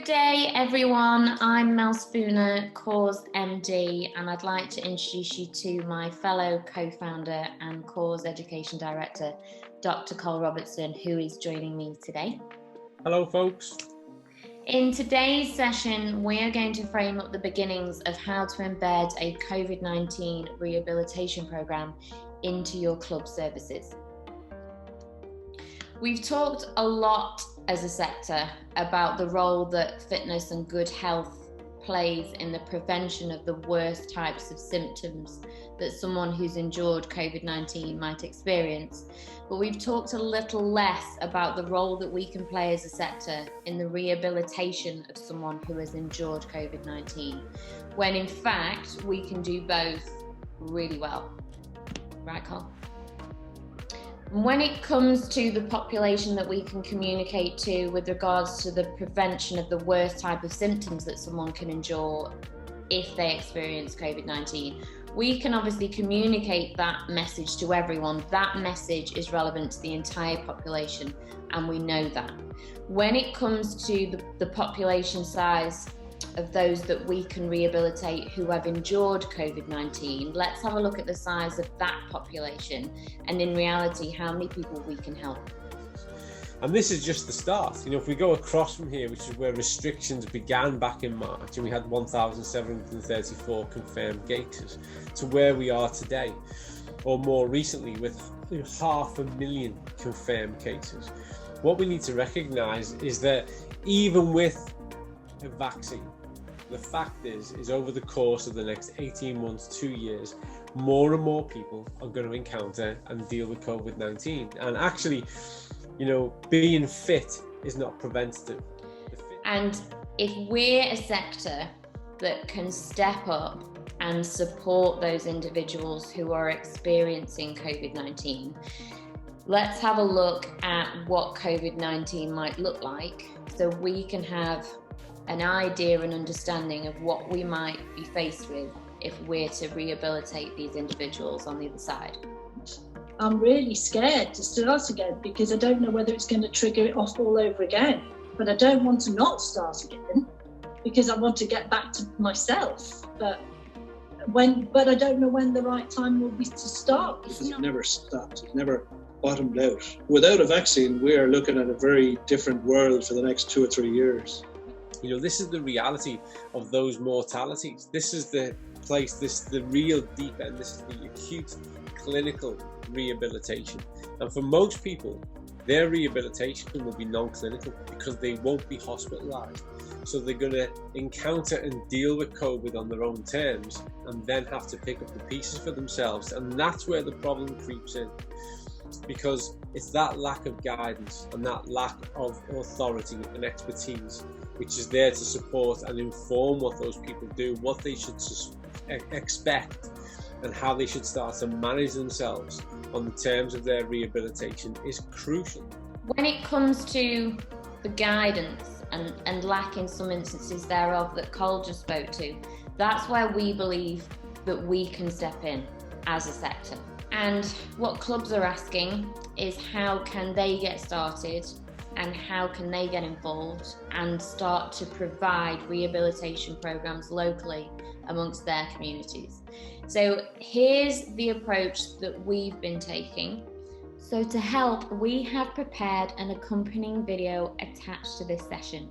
day, everyone. I'm Mel Spooner, Cause MD, and I'd like to introduce you to my fellow co-founder and Cause Education Director, Dr. Cole Robertson, who is joining me today. Hello, folks. In today's session, we are going to frame up the beginnings of how to embed a COVID-19 rehabilitation program into your club services. We've talked a lot as a sector about the role that fitness and good health plays in the prevention of the worst types of symptoms that someone who's endured COVID-19 might experience. But we've talked a little less about the role that we can play as a sector in the rehabilitation of someone who has endured COVID-19, when in fact we can do both really well. Right, Cole? When it comes to the population that we can communicate to with regards to the prevention of the worst type of symptoms that someone can endure if they experience COVID-19, we can obviously communicate that message to everyone. That message is relevant to the entire population, and we know that. When it comes to the population size of those that we can rehabilitate who have endured COVID-19, let's have a look at the size of that population and in reality how many people we can help. And this is just the start. If we go across from here, which is where restrictions began back in March, and we had 1,734 confirmed cases, to where we are today, or more recently with 500,000 confirmed cases. What we need to recognise is that even with a vaccine, the fact is over the course of the next 18 months, 2 years, more and more people are going to encounter and deal with COVID-19. And actually, being fit is not preventative. And if we're a sector that can step up and support those individuals who are experiencing COVID-19, let's have a look at what COVID-19 might look like so we can have an idea and understanding of what we might be faced with if we're to rehabilitate these individuals on the other side. I'm really scared to start again because I don't know whether it's going to trigger it off all over again. But I don't want to not start again because I want to get back to myself. But I don't know when the right time will be to start. It's never stopped. It's never bottomed out. Without a vaccine, we are looking at a very different world for the next 2 or 3 years. This is the reality of those mortalities. This is the place, this is the real deep end, this is the acute clinical rehabilitation. And for most people, their rehabilitation will be non-clinical because they won't be hospitalized. So they're going to encounter and deal with COVID on their own terms and then have to pick up the pieces for themselves. And that's where the problem creeps in, because it's that lack of guidance and that lack of authority and expertise which is there to support and inform what those people do, what they should expect, and how they should start to manage themselves on the terms of their rehabilitation is crucial. When it comes to the guidance and lack in some instances thereof that Cole just spoke to, that's where we believe that we can step in as a sector. And what clubs are asking is how can they get started and how can they get involved and start to provide rehabilitation programs locally amongst their communities. So here's the approach that we've been taking. So to help, we have prepared an accompanying video attached to this session.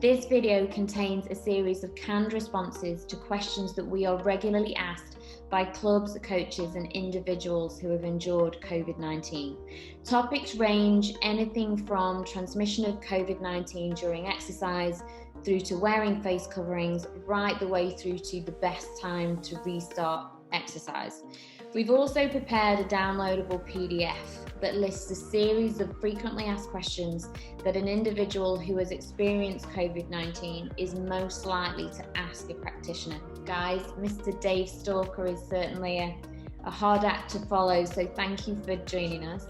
This video contains a series of canned responses to questions that we are regularly asked by clubs, coaches and individuals who have endured COVID-19. Topics range anything from transmission of COVID-19 during exercise through to wearing face coverings, right the way through to the best time to restart exercise. We've also prepared a downloadable PDF that lists a series of frequently asked questions that an individual who has experienced COVID-19 is most likely to ask a practitioner. Guys, Mr. Dave Stalker is certainly a hard act to follow, so thank you for joining us.